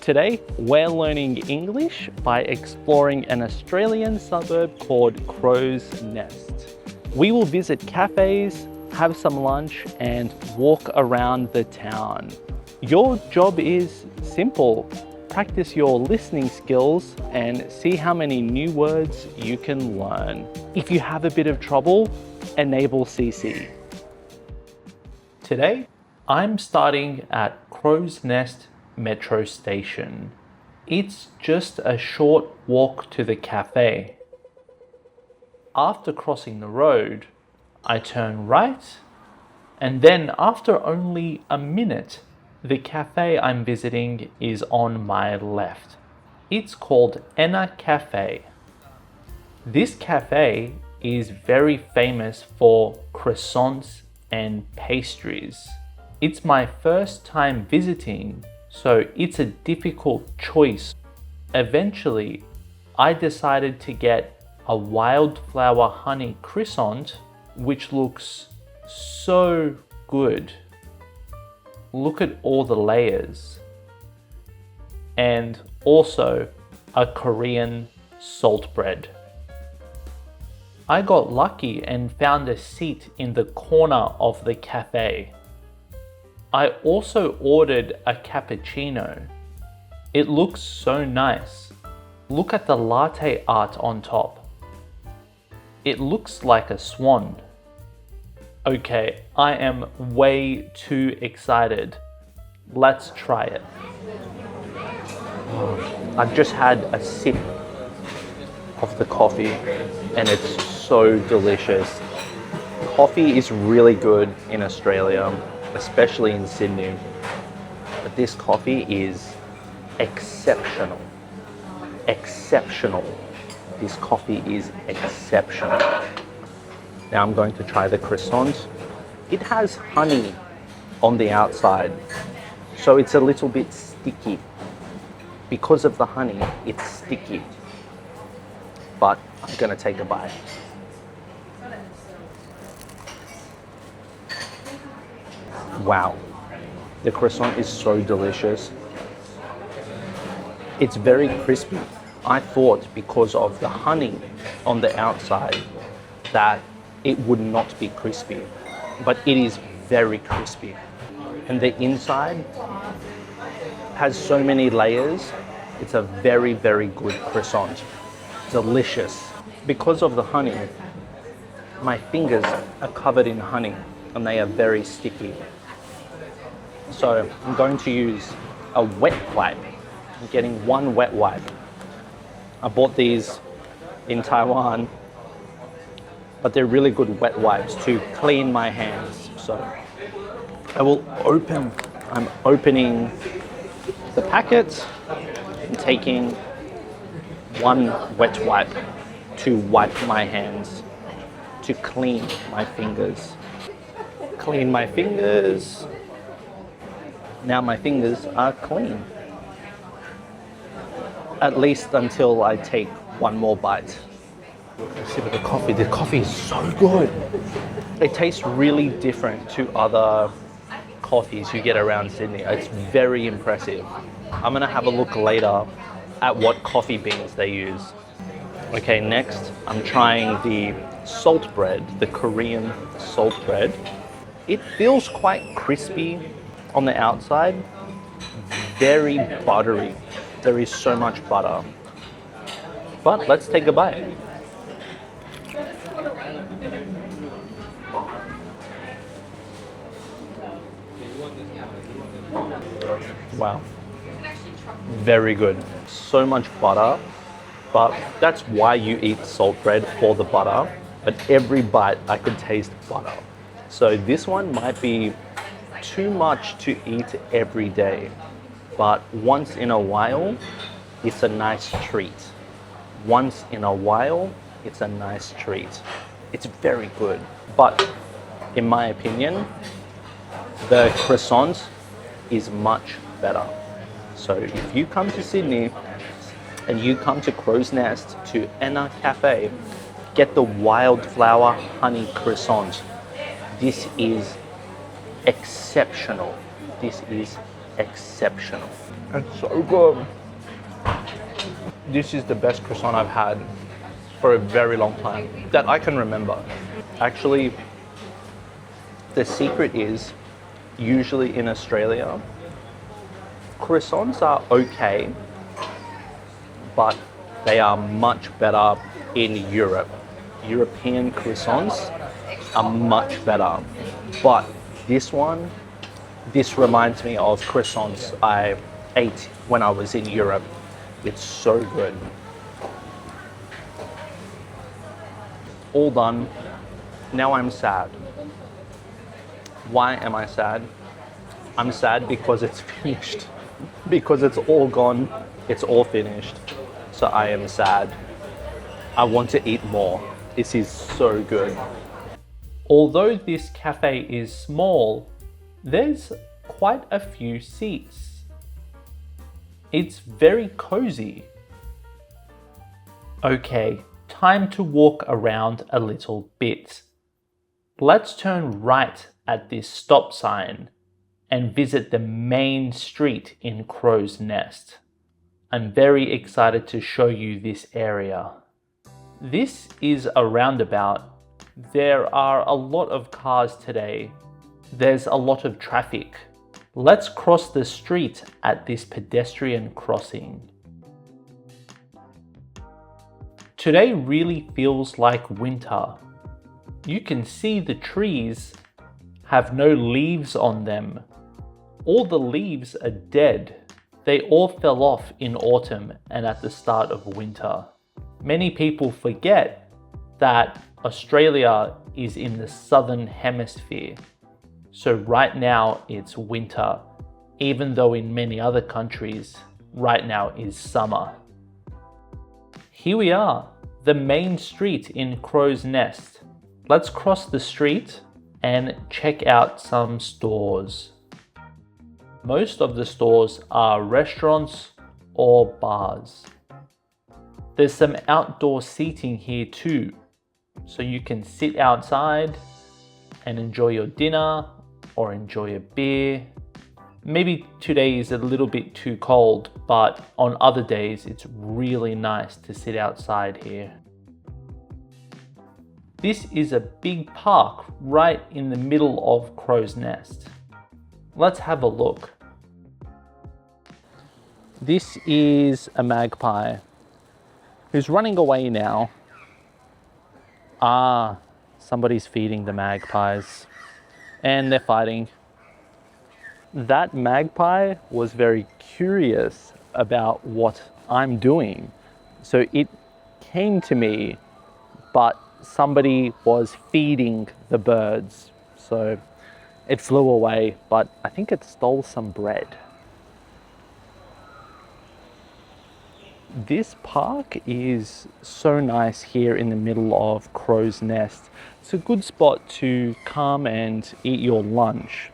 Today, we're learning English by exploring an Australian suburb called Crow's Nest. We will visit cafes, have some lunch, and walk around the town. Your job is simple. Practice your listening skills and see how many new words you can learn. If you have a bit of trouble, enable CC. Today, I'm starting at Crow's Nest Metro Station. It's just a short walk to the cafe. After crossing the road, I turn right, and then after only a minute, the cafe I'm visiting is on my left. It's called Enna Cafe. This cafe is very famous for croissants and pastries. It's my first time visiting, so it's a difficult choice. Eventually, I decided to get a wildflower honey croissant, which looks so good. Look at all the layers. And also a Korean salt bread. I got lucky and found a seat in the corner of the cafe. I also ordered a cappuccino. It looks so nice. Look at the latte art on top. It looks like a swan. Okay, I am way too excited. Let's try it. I've just had a sip of the coffee and it's so delicious. Coffee is really good in Australia, especially in Sydney. But this coffee is exceptional. Exceptional. This coffee is exceptional. Now I'm going to try the croissant. It has honey on the outside, so it's a little bit sticky. Because of the honey, it's sticky. But I'm gonna take a bite. Wow, the croissant is so delicious. It's very crispy. I thought because of the honey on the outside that it would not be crispy, but it is very crispy. And the inside has so many layers. It's a very, very good croissant. Delicious. Because of the honey, my fingers are covered in honey and they are very sticky. So I'm going to use a wet wipe. I'm getting one wet wipe. I bought these in Taiwan, but they're really good wet wipes to clean my hands. So I'm opening the packet and taking one wet wipe to wipe my hands, to clean my fingers. Clean my fingers. Now my fingers are clean. At least until I take one more bite. Let's sip of the coffee. The coffee is so good. It tastes really different to other coffees you get around Sydney. It's very impressive. I'm gonna have a look later at what coffee beans they use. Okay, next I'm trying the salt bread, the Korean salt bread. It feels quite crispy on the outside, very buttery. There is so much butter. But let's take a bite. Wow. Very good. So much butter, but that's why you eat salt bread, for the butter. But every bite I could taste butter. So this one might be too much to eat every day, but once in a while, it's a nice treat. Once in a while, it's a nice treat. It's very good, but in my opinion, the croissant is much better. So if you come to Sydney and you come to Crow's Nest to Enna Cafe, get the wildflower honey croissant. This is exceptional. This is exceptional and so good. This is the best croissant I've had for a very long time that I can remember. Actually, the secret is usually in Australia, croissants are okay, but they are much better in Europe. European croissants are much better. But this reminds me of croissants I ate when I was in Europe. It's so good. All done. Now I'm sad. Why am I sad? I'm sad because it's finished. Because it's all gone. It's all finished. So I am sad. I want to eat more. This is so good. Although this cafe is small, there's quite a few seats. It's very cozy. Okay, time to walk around a little bit. Let's turn right at this stop sign and visit the main street in Crow's Nest. I'm very excited to show you this area. This is a roundabout. There are a lot of cars today. There's a lot of traffic. Let's cross the street at this pedestrian crossing. Today really feels like winter. You can see the trees have no leaves on them. All the leaves are dead. They all fell off in autumn and at the start of winter. Many people forget that Australia is in the southern hemisphere. So right now it's winter, even though in many other countries, right now is summer. Here we are, the main street in Crow's Nest. Let's cross the street and check out some stores. Most of the stores are restaurants or bars. There's some outdoor seating here too, so you can sit outside and enjoy your dinner or enjoy a beer. Maybe today is a little bit too cold, but on other days it's really nice to sit outside here. This is a big park right in the middle of Crow's Nest. Let's have a look. This is a magpie who's running away now. Somebody's feeding the magpies and they're fighting. That magpie was very curious about what I'm doing. So it came to me, but somebody was feeding the birds. So it flew away, but I think it stole some bread. This park is so nice here in the middle of Crow's Nest. It's a good spot to come and eat your lunch.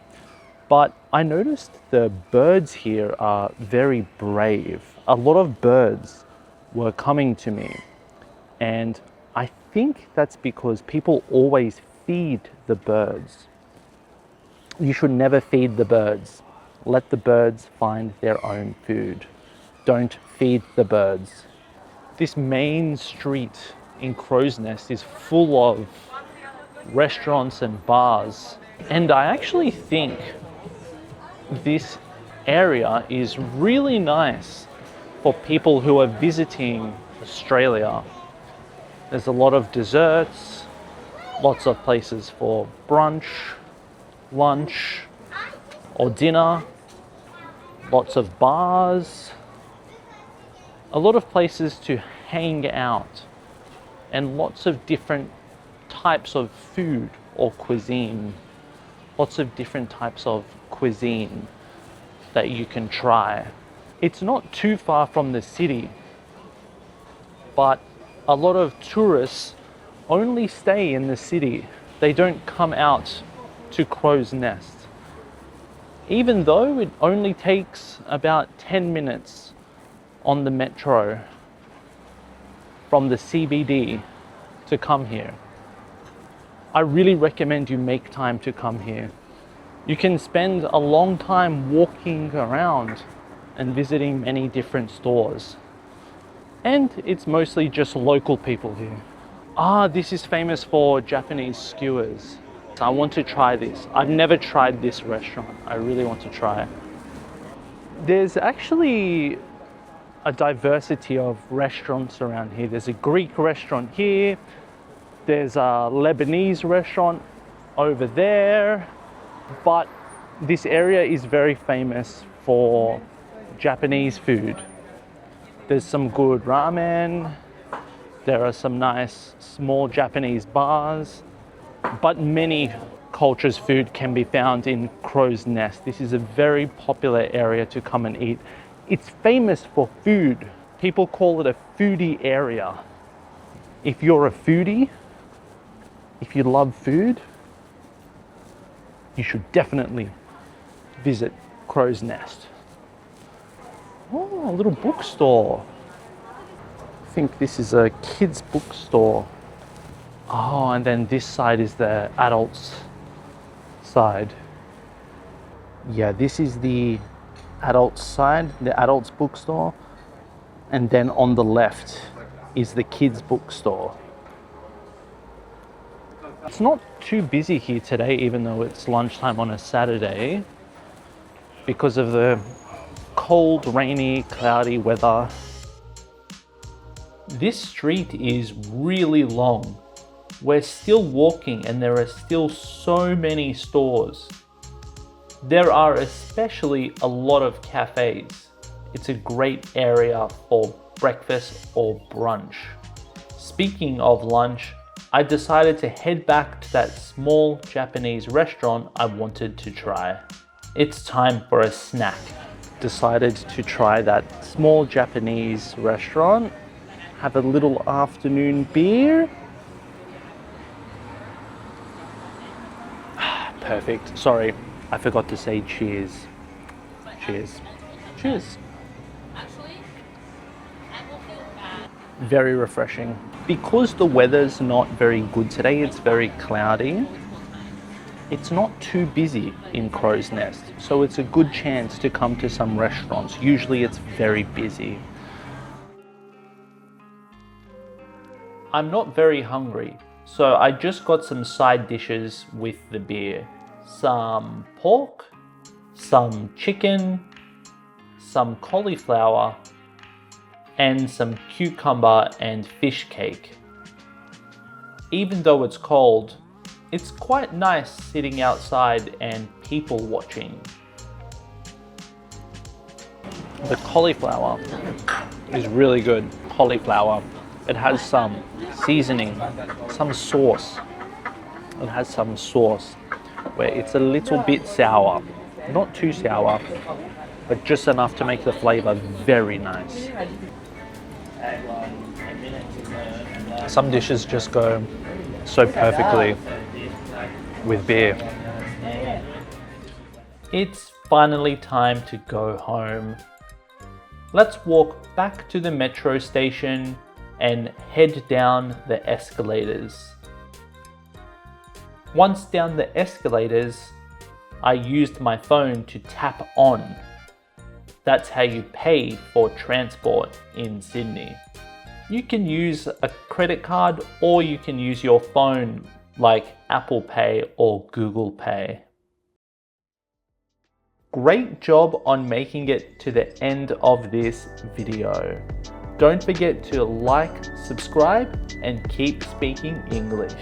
But I noticed the birds here are very brave. A lot of birds were coming to me. And I think that's because people always feed the birds. You should never feed the birds. Let the birds find their own food. Don't feed the birds. This main street in Crow's Nest is full of restaurants and bars. And I actually think this area is really nice for people who are visiting Australia. There's a lot of desserts, lots of places for brunch, lunch, or dinner, lots of bars, a lot of places to hang out, and lots of different types of food or cuisine. Lots of different types of cuisine that you can try. It's not too far from the city, but a lot of tourists only stay in the city. They don't come out to Crow's Nest. Even though it only takes about 10 minutes on the metro from the CBD to come here. I really recommend you make time to come here. You can spend a long time walking around and visiting many different stores. And it's mostly just local people here. Ah, this is famous for Japanese skewers. I want to try this. I've never tried this restaurant. I really want to try it. There's actually a diversity of restaurants around here. There's a Greek restaurant here. There's a Lebanese restaurant over there. But this area is very famous for Japanese food. There's some good ramen. There are some nice small Japanese bars, but many cultures' food can be found in Crow's Nest. This is a very popular area to come and eat. It's famous for food. People call it a foodie area. If you're a foodie, if you love food, you should definitely visit Crow's Nest. Oh, a little bookstore. I think this is a kids bookstore. Oh, and then this side is the adults side. Yeah, this is the adults side, the adults bookstore. And then on the left is the kids bookstore. It's not too busy here today, even though it's lunchtime on a Saturday, because of the cold, rainy, cloudy weather. This street is really long. We're still walking and there are still so many stores. There are especially a lot of cafes. It's a great area for breakfast or brunch. Speaking of lunch, I decided to head back to that small Japanese restaurant I wanted to try. It's time for a snack. Decided to try that small Japanese restaurant, have a little afternoon beer. Perfect. Sorry, I forgot to say cheers. Cheers. Cheers. Very refreshing. Because the weather's not very good today, it's very cloudy. It's not too busy in Crow's Nest, so it's a good chance to come to some restaurants. Usually it's very busy. I'm not very hungry, so I just got some side dishes with the beer. Some pork, some chicken, some cauliflower, and some cucumber and fish cake. Even though it's cold, it's quite nice sitting outside and people watching. The cauliflower is really good. Cauliflower. It has some seasoning, some sauce. It has some sauce where it's a little bit sour. Not too sour, but just enough to make the flavor very nice. Some dishes just go so perfectly with beer. It's finally time to go home. Let's walk back to the metro station and head down the escalators. Once down the escalators, I used my phone to tap on. That's how you pay for transport in Sydney. You can use a credit card or you can use your phone like Apple Pay or Google Pay. Great job on making it to the end of this video. Don't forget to like, subscribe, and keep speaking English.